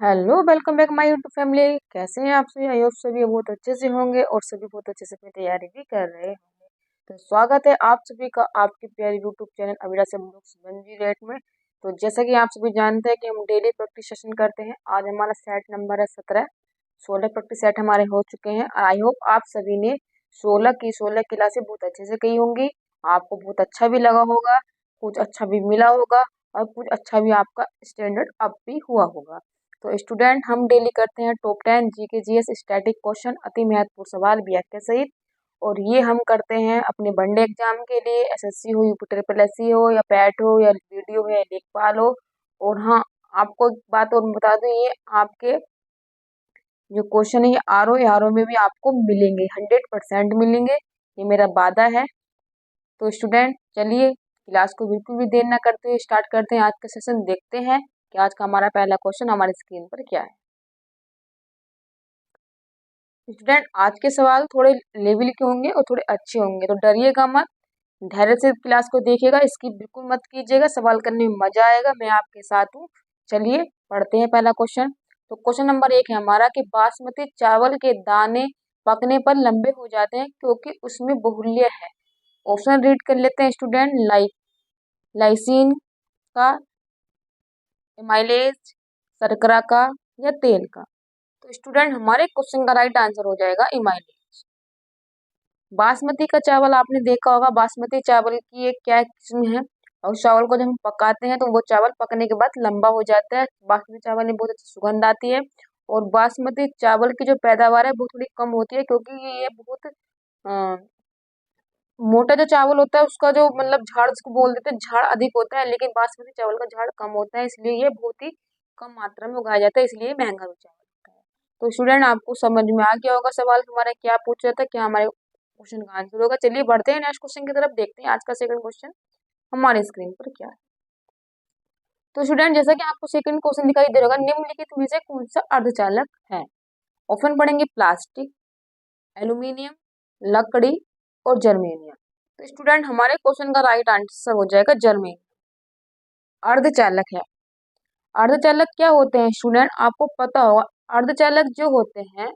Hello, welcome back my YouTube family. कैसे हैं आप सभी? आई होप सभी बहुत अच्छे से होंगे और सभी बहुत अच्छे से अपनी तैयारी भी कर रहे होंगे। तो स्वागत है आप सभी का आपके प्यारे यूट्यूब चैनल अविरा से मंजी रेट में। तो जैसा कि आप सभी जानते हैं कि हम डेली प्रैक्टिस सेशन करते हैं। आज हमारा सेट नंबर है 17। 16 प्रैक्टिस सेट हमारे हो चुके हैं। आई होप आप सभी ने 16 क्लासें बहुत अच्छे से की होंगी। आपको बहुत अच्छा भी लगा होगा, कुछ अच्छा भी मिला होगा और कुछ अच्छा भी आपका स्टैंडर्ड अप भी हुआ होगा। तो स्टूडेंट, हम डेली करते हैं top 10 GK GS static question, अति महत्वपूर्ण सवाल व्याख्या सहित। और ये हम करते हैं अपने वनडे एग्जाम के लिए, एसएससी हो, यूपी ट्रिपल एससी हो, या पैट हो, या वीडियो हो, या लेखपाल हो। और हाँ, आपको एक बात और बता दूं, ये आपके जो क्वेश्चन है ये आर ओ में भी आपको मिलेंगे, 100% मिलेंगे, ये मेरा वादा है। तो स्टूडेंट, चलिए क्लास को बिल्कुल भी देर ना करते हुए स्टार्ट करते हैं आज का सेशन। देखते हैं कि आज का हमारा पहला क्वेश्चन हमारी स्क्रीन पर क्या है। स्टूडेंट, आज के सवाल थोड़े लेवल के होंगे और थोड़े अच्छे होंगे, तो डरिएगा मत, धैर्य से क्लास को देखिएगा, इसकी बिल्कुल मत कीजिएगा, सवाल करने में मजा आएगा, मैं आपके साथ हूँ। चलिए पढ़ते हैं पहला क्वेश्चन। तो क्वेश्चन नंबर 1 है हमारा कि बासमती चावल के दाने पकने पर लंबे हो जाते हैं क्योंकि उसमें बहुल्य है। ऑप्शन रीड कर लेते हैं स्टूडेंट। लाइसिन का, एमाइलेज, शर्करा का, या तेल का। तो स्टूडेंट, हमारे क्वेश्चन का राइट आंसर हो जाएगा इमाइलेज। बासमती का चावल आपने देखा होगा, बासमती चावल की एक क्या किस्म है, और उस चावल को जब हम पकाते हैं तो वो चावल पकने के बाद लंबा हो जाता है। बासमती चावल में बहुत अच्छी सुगंध आती है। और बासमती चावल की जो पैदावार है वो थोड़ी कम होती है क्योंकि ये बहुत अ, मोटा जो चावल होता है उसका जो मतलब झाड़ जिसको बोल देते हैं, झाड़ अधिक होता है, लेकिन बासमती चावल का झाड़ कम होता है, इसलिए ये बहुत ही कम मात्रा में उगाया जाता है, इसलिए ये महंगा भी चावल होता है। तो स्टूडेंट, आपको समझ में आ गया होगा सवाल हमारा क्या पूछ रहा था, क्या हमारे क्वेश्चन का आंसर होगा। चलिए बढ़ते हैं नेक्स्ट क्वेश्चन की तरफ, देखते हैं आज का सेकंड क्वेश्चन हमारे स्क्रीन पर क्या है। तो स्टूडेंट, जैसा कि आपको सेकंड क्वेश्चन दिखाई दे रहा होगा, निम्नलिखित में से कौन सा अर्धचालक है। ऑप्शन पढ़ेंगे प्लास्टिक, एल्यूमिनियम, लकड़ी और जर्मेनियम। तो स्टूडेंट, हमारे क्वेश्चन का राइट आंसर हो जाएगा जर्मेनियम। अर्धचालक है। अर्धचालक क्या होते हैं स्टूडेंट, आपको पता होगा। अर्धचालक जो होते हैं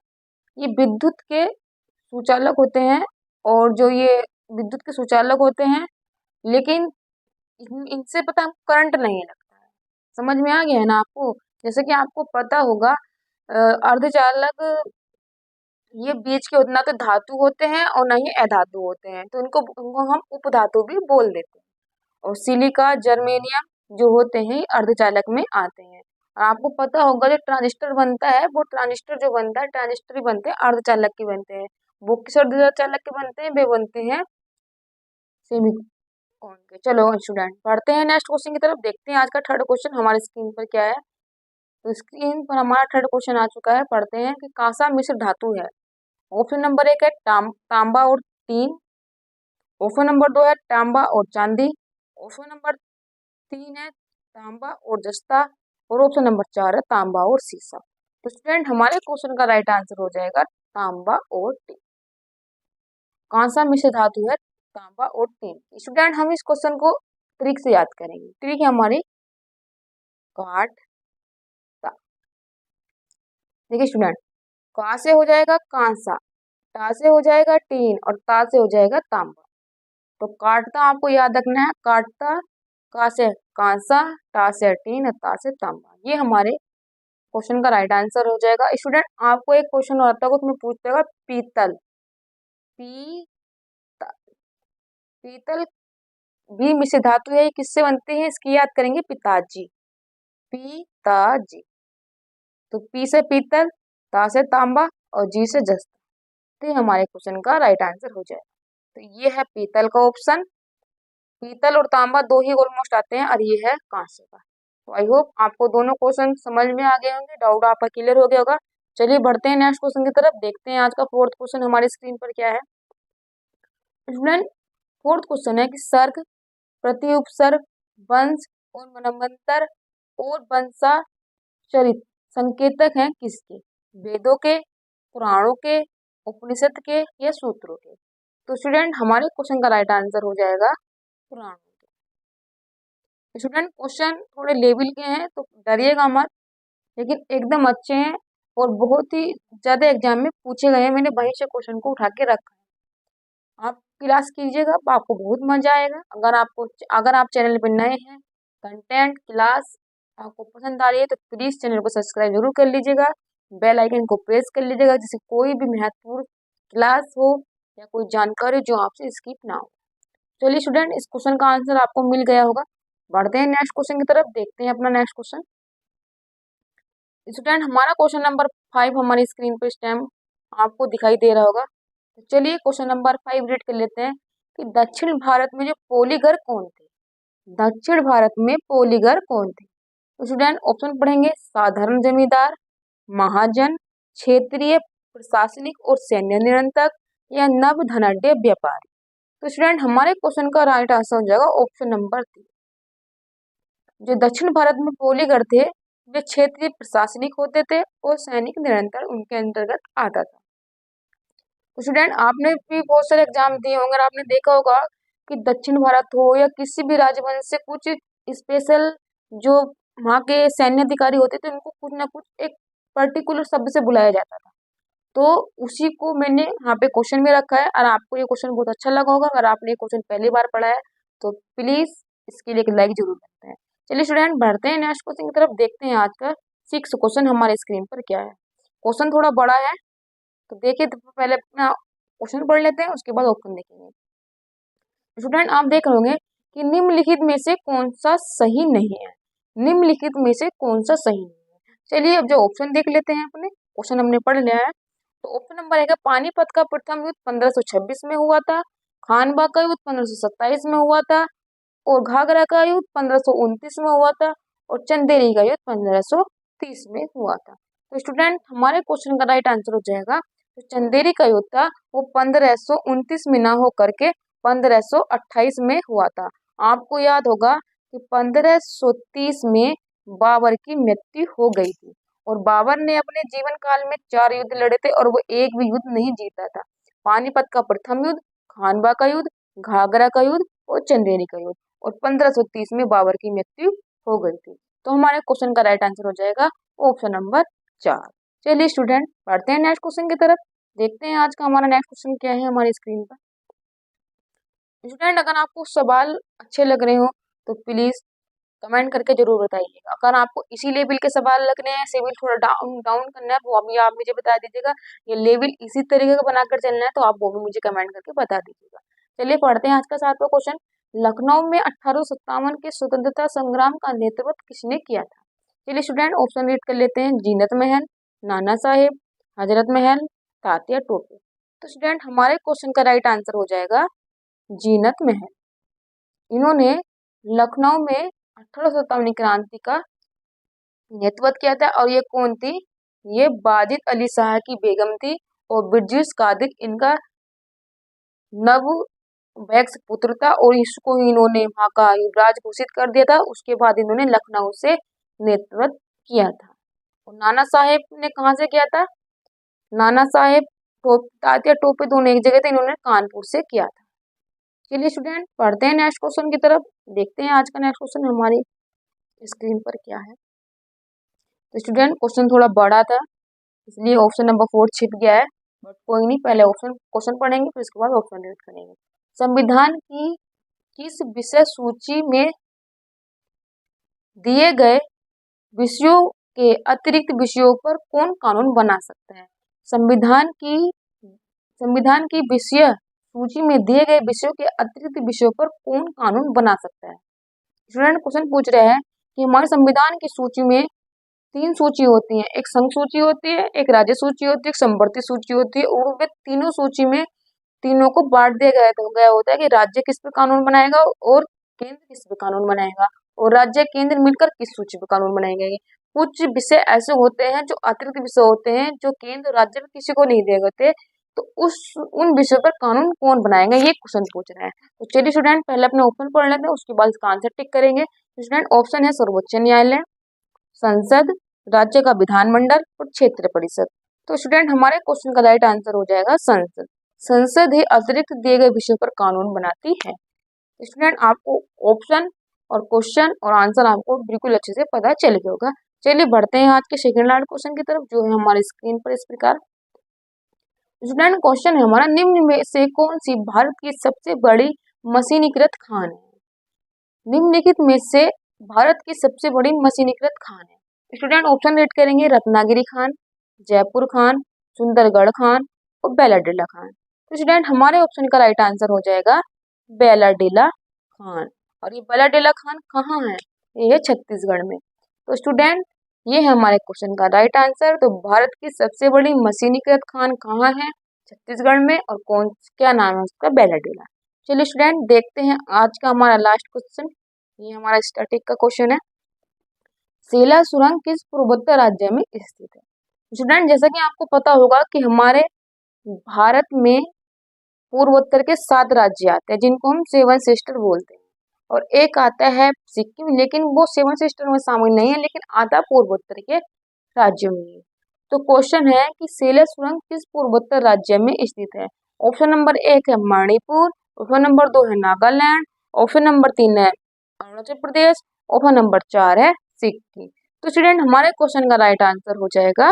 ये विद्युत के सुचालक होते हैं, और जो ये विद्युत के सुचालक होते हैं, लेकिन इनसे पता है करंट नहीं लगता है। समझ में आ गया है ना आपको? जैसे कि आपको पता होगा, अर्धचालक ये बीच के ना तो धातु होते हैं और ना ही अधातु होते हैं, तो उनको हम उपधातु भी बोल देते हैं। और सिलिका, जर्मेनियम जो होते हैं ये अर्धचालक में आते हैं। और आपको पता होगा जो ट्रांजिस्टर बनता है, वो ट्रांजिस्टर जो बनता है, ट्रांजिस्टर ही बनते हैं अर्धचालक के बनते हैं। वो किस अर्धचालक के बनते हैं? वे बनते हैं सेमीकॉन के। चलो स्टूडेंट, पढ़ते हैं नेक्स्ट क्वेश्चन की तरफ, देखते हैं आज का थर्ड क्वेश्चन हमारी स्क्रीन पर क्या है। तो स्क्रीन पर हमारा थर्ड क्वेश्चन आ चुका है, पढ़ते हैं कि कांसा मिश्र धातु है। ऑप्शन नंबर 1 है तांबा और टीन। ऑप्शन नंबर 2 है तांबा और चांदी। ऑप्शन नंबर 3 है तांबा और जस्ता। और ऑप्शन नंबर 4 है तांबा और सीसा। तो स्टूडेंट, हमारे क्वेश्चन का राइट आंसर हो जाएगा तांबा और टीन। कौन सा मिश्र धातु है? तांबा और टीन। स्टूडेंट, हम इस क्वेश्चन को ट्रिक से याद करेंगे। ट्रिक है हमारी काट ता। देखिए स्टूडेंट, का से हो जाएगा कांसा, टा से हो जाएगा टीन, और ता से हो जाएगा तांबा। तो काटता आपको याद रखना है, काटता का से कांसा, टा से टीन, ता से तांबा। ये हमारे क्वेश्चन का राइट आंसर हो जाएगा। स्टूडेंट, आपको एक क्वेश्चन और आता होगा, उसमें पूछता होगा पीतल, पी पीतल भी मिश्र धातु है, ये किससे बनते हैं? इसकी याद करेंगे पिताजी, पिताजी। तो पी से पीतल, ता से तांबा, और जी से जस्ता। तो ये हमारे क्वेश्चन का राइट आंसर हो जाएगा। तो ये है पीतल का ऑप्शन। पीतल और तांबा दो ही ऑलमोस्ट आते हैं, और ये है कांसे का। तो आई होप आपको दोनों क्वेश्चन समझ में आ गए होंगे, डाउट आपका क्लियर हो गया होगा। चलिए बढ़ते हैं नेक्स्ट क्वेश्चन की तरफ, देखते हैं आज का फोर्थ क्वेश्चन हमारी स्क्रीन पर क्या है। स्टूडेंट, फोर्थ क्वेश्चन है कि सर्ग, प्रति उपसर्ग, वंश और मनवंतर और वंशा चरित संकेतक हैं किसके? वेदों के, पुराणों के, उपनिषद के, या सूत्रों के। तो स्टूडेंट, हमारे क्वेश्चन का राइट आंसर हो जाएगा पुराणों के। स्टूडेंट, क्वेश्चन थोड़े लेवल के हैं तो डरिएगा मत, लेकिन एकदम अच्छे हैं और बहुत ही ज़्यादा एग्जाम में पूछे गए हैं। मैंने वहीं से क्वेश्चन को उठा के रखा है। आप क्लास कीजिएगा, आपको बहुत मजा आएगा। अगर आप चैनल पर नए हैं, कंटेंट क्लास आपको पसंद आ रही है तो प्लीज़ चैनल को सब्सक्राइब जरूर कर लीजिएगा, बेल आइकन को प्रेस कर लीजिएगा, जिससे कोई भी महत्वपूर्ण क्लास हो या कोई जानकारी जो आपसे स्किप ना हो। चलिए स्टूडेंट, इस क्वेश्चन का आंसर आपको मिल गया होगा। बढ़ते हैं नेक्स्ट क्वेश्चन की तरफ, देखते हैं अपना नेक्स्ट क्वेश्चन। स्टूडेंट, हमारा क्वेश्चन नंबर 5 हमारी स्क्रीन पर इस टाइम आपको दिखाई दे रहा होगा। तो चलिए क्वेश्चन नंबर 5 रीड कर लेते हैं कि दक्षिण भारत में जो पोलीगर कौन थे। दक्षिण भारत में पोलीगर कौन थे? तो स्टूडेंट ऑप्शन पढ़ेंगे, साधारण जमींदार, महाजन, क्षेत्रीय प्रशासनिक और सैन्य नियंत्रक, या नव धनाढ्य व्यापारी। तो स्टूडेंट हमारे क्वेश्चन का राइट आंसर हो जाएगा ऑप्शन नंबर 3। जो दक्षिण भारत में पोलीगर थे वे क्षेत्रीय प्रशासनिक होते थे और सैनिक निरंतर उनके अंतर्गत आता था। तो स्टूडेंट आपने भी बहुत सारे एग्जाम दिए होंगे और आपने देखा होगा कि दक्षिण भारत हो या किसी भी राजवंश से कुछ स्पेशल जो वहाँ के सैन्य अधिकारी होते थे उनको कुछ ना कुछ एक पर्टिकुलर शब्द से बुलाया जाता था। तो उसी को मैंने यहाँ पे क्वेश्चन में रखा है और आपको ये क्वेश्चन बहुत अच्छा लगा होगा। अगर आपने ये क्वेश्चन पहली बार पढ़ा है तो प्लीज इसके लिए एक लाइक जरूर करते हैं। चलिए स्टूडेंट बढ़ते हैं नेक्स्ट क्वेश्चन की तरफ, देखते हैं आज का 6 क्वेश्चन हमारे स्क्रीन पर क्या है। क्वेश्चन थोड़ा बड़ा है तो देखिए, तो पहले अपना क्वेश्चन पढ़ लेते हैं, उसके बाद ऑप्शन देखेंगे। स्टूडेंट आप देख रहे होंगे कि निम्नलिखित में से कौन सा सही नहीं है। निम्नलिखित में से कौन सा सही नहीं है। चलिए अब जो ऑप्शन देख लेते हैं, अपने क्वेश्चन हमने पढ़ लिया है। तो ऑप्शन नंबर है, पानीपत का प्रथम युद्ध 1526 में हुआ था, खानवा का युद्ध 1527 में हुआ था, और घाघरा का युद्ध 1529 में हुआ था, और चंदेरी का युद्ध 1530 में हुआ था। तो स्टूडेंट हमारे क्वेश्चन का राइट आंसर हो जाएगा, तो चंदेरी का युद्ध था वो 1529 में ना हो करके 1528 में हुआ था। आपको याद होगा कि 1530 में बाबर की मृत्यु हो गई थी और बाबर ने अपने जीवन काल में 4 युद्ध लड़े थे और वो एक भी युद्ध नहीं जीता था। पानीपत का प्रथम युद्ध, खानवा का युद्ध, घाघरा का युद्ध और चंदेरी का युद्ध, और 1530 में बाबर की मृत्यु हो गई थी। तो हमारे क्वेश्चन का राइट आंसर हो जाएगा ऑप्शन नंबर 4। चलिए स्टूडेंट बढ़ते हैं नेक्स्ट क्वेश्चन की तरफ, देखते हैं आज का हमारा नेक्स्ट क्वेश्चन क्या है हमारी स्क्रीन पर। स्टूडेंट अगर आपको सवाल अच्छे लग रहे हो तो प्लीज कमेंट करके जरूर बताइएगा। अगर आपको इसी लेवल के सवाल लगने हैं, सिविल थोड़ा डाउन डाउन करना है, वो अभी आप मुझे बता दीजिएगा। ये लेवल इसी तरीके का बनाकर चलना है तो आप वो भी मुझे कमेंट करके बता दीजिएगा। चलिए पढ़ते हैं आज का 7वां क्वेश्चन। लखनऊ में 1857 के स्वतंत्रता संग्राम का नेतृत्व किसने किया था? चलिए स्टूडेंट ऑप्शन रीड कर लेते हैं, जीनत महल, नाना साहेब, हजरत महल, तात्या टोपे। तो स्टूडेंट हमारे क्वेश्चन का राइट आंसर हो जाएगा जीनत महल। इन्होंने लखनऊ में 1857 क्रांति का नेतृत्व किया था और ये कौन थी? ये बाजिद अली शाह की बेगम थी और ब्रिजेश कादिक इनका नव वैक्स पुत्र था और इसको इन्होंने वहां का युवराज घोषित कर दिया था। उसके बाद इन्होंने लखनऊ से नेतृत्व किया था। और नाना साहेब ने कहाँ से किया था? नाना साहेब तात्या टोपे दोनों एक जगह थे, इन्होंने कानपुर से किया था। चलिए स्टूडेंट पढ़ते हैं नेक्स्ट क्वेश्चन की तरफ, देखते हैं आज का नेक्स्ट क्वेश्चन हमारी स्क्रीन पर क्या है। तो स्टूडेंट क्वेश्चन थोड़ा बड़ा था इसलिए ऑप्शन नंबर 4 छिप गया है, बट कोई नहीं, पहले ऑप्शन क्वेश्चन पढ़ेंगे फिर उसके बाद ऑप्शन रीड करेंगे। संविधान की किस विषय सूची में दिए गए विषयों के अतिरिक्त विषयों पर कौन कानून बना सकता है? संविधान की विषय सूची में दिए गए विषयों के अतिरिक्त विषयों पर कौन कानून बना सकता है? स्टूडेंट क्वेश्चन पूछ रहे हैं कि हमारे संविधान की सूची में 3 सूची होती है, एक संघ सूची होती है, एक राज्य सूची होती है, एक संवर्ती सूची होती है, और वे तीनों सूची में तीनों को बांट दिया गया होता है कि राज्य किस पे कानून बनाएगा और केंद्र किस पे कानून बनाएगा, और राज्य केंद्र मिलकर किस सूची पे कानून बनाएंगे। कुछ विषय ऐसे होते हैं जो अतिरिक्त विषय होते हैं जो केंद्र राज्य में किसी को नहीं दिए गए, तो उन विषयों पर कानून कौन बनाएगा, ये क्वेश्चन पूछ रहे हैं। तो चलिए स्टूडेंट पहले अपने ऑप्शन पढ़ लेते हैं, उसके बाद इसका आंसर टिक करेंगे। स्टूडेंट ऑप्शन है सर्वोच्च न्यायालय, संसद, राज्य का विधानमंडल और क्षेत्र परिषद। तो स्टूडेंट हमारे क्वेश्चन का राइट आंसर हो जाएगा संसद। संसद ही अतिरिक्त दिए गए विषयों पर कानून बनाती है। स्टूडेंट आपको ऑप्शन और क्वेश्चन और आंसर आपको बिल्कुल अच्छे से पता चल गया होगा। चलिए बढ़ते हैं आज के सेकंड लास्ट क्वेश्चन की तरफ, जो है हमारे स्क्रीन पर इस प्रकार। स्टूडेंट क्वेश्चन है हमारा, निम्न में से कौन सी भारत की सबसे बड़ी मशीनीकृत खान है? निम्नलिखित में से भारत की सबसे बड़ी मशीनीकृत खान है। स्टूडेंट ऑप्शन रेड करेंगे, रत्नागिरी खान, जयपुर खान, सुंदरगढ़ खान और बेलाडीला खान। तो स्टूडेंट हमारे ऑप्शन का राइट आंसर हो जाएगा बेलाडीला खान। और ये बेलाडीला खान कहाँ है? ये है छत्तीसगढ़ में। तो स्टूडेंट ये है हमारे क्वेश्चन का राइट आंसर। तो भारत की सबसे बड़ी मशीनीकृत खान कहाँ है? छत्तीसगढ़ में। और क्या नाम है उसका? बेलाडीला। चलिए स्टूडेंट देखते हैं आज का हमारा लास्ट क्वेश्चन। ये हमारा स्टैटिक का क्वेश्चन है, सेला सुरंग किस पूर्वोत्तर राज्य में स्थित है? स्टूडेंट जैसा कि आपको पता होगा कि हमारे भारत में पूर्वोत्तर के 7 राज्य आते हैं जिनको हम 7 सिस्टर बोलते हैं, और एक आता है सिक्किम, लेकिन वो 7 सिस्टर में शामिल नहीं है, लेकिन आता पूर्वोत्तर के राज्यों में है। तो क्वेश्चन है कि सेला सुरंग किस पूर्वोत्तर राज्य में स्थित है? ऑप्शन नंबर 1 है मणिपुर, ऑप्शन नंबर 2 है नागालैंड, ऑप्शन नंबर 3 है अरुणाचल प्रदेश, ऑप्शन नंबर 4 है सिक्किम। तो स्टूडेंट हमारे क्वेश्चन का राइट आंसर हो जाएगा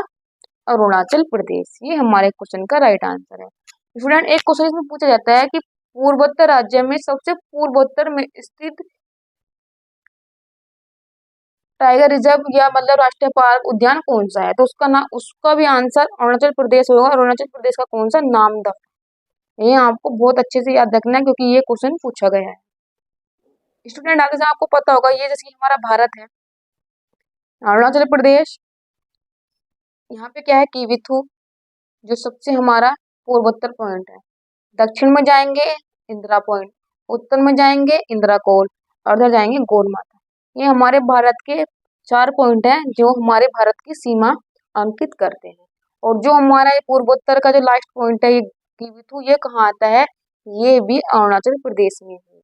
अरुणाचल प्रदेश। ये हमारे क्वेश्चन का राइट आंसर है। स्टूडेंट एक क्वेश्चन इसमें पूछा जाता है कि पूर्वोत्तर राज्य में सबसे पूर्वोत्तर में स्थित टाइगर रिजर्व या मतलब राष्ट्रीय पार्क उद्यान कौन सा है? तो उसका भी आंसर अरुणाचल प्रदेश होगा। अरुणाचल प्रदेश का कौन सा? नामदफ। ये आपको बहुत अच्छे से याद रखना है क्योंकि ये क्वेश्चन पूछा गया है। स्टूडेंट आगे से आपको पता होगा, ये जैसे हमारा भारत है, अरुणाचल प्रदेश, यहाँ पे क्या है किविथु, जो सबसे हमारा पूर्वोत्तर पॉइंट है। दक्षिण में जाएंगे इंदिरा पॉइंट, उत्तर में जाएंगे इंदिरा कोल, और उधर जाएंगे गौर माता। ये हमारे भारत के 4 पॉइंट हैं जो हमारे भारत की सीमा अंकित करते हैं। और जो हमारा ये पूर्वोत्तर का जो लास्ट पॉइंट है ये किविथु, ये कहाँ आता है? ये भी अरुणाचल प्रदेश में है।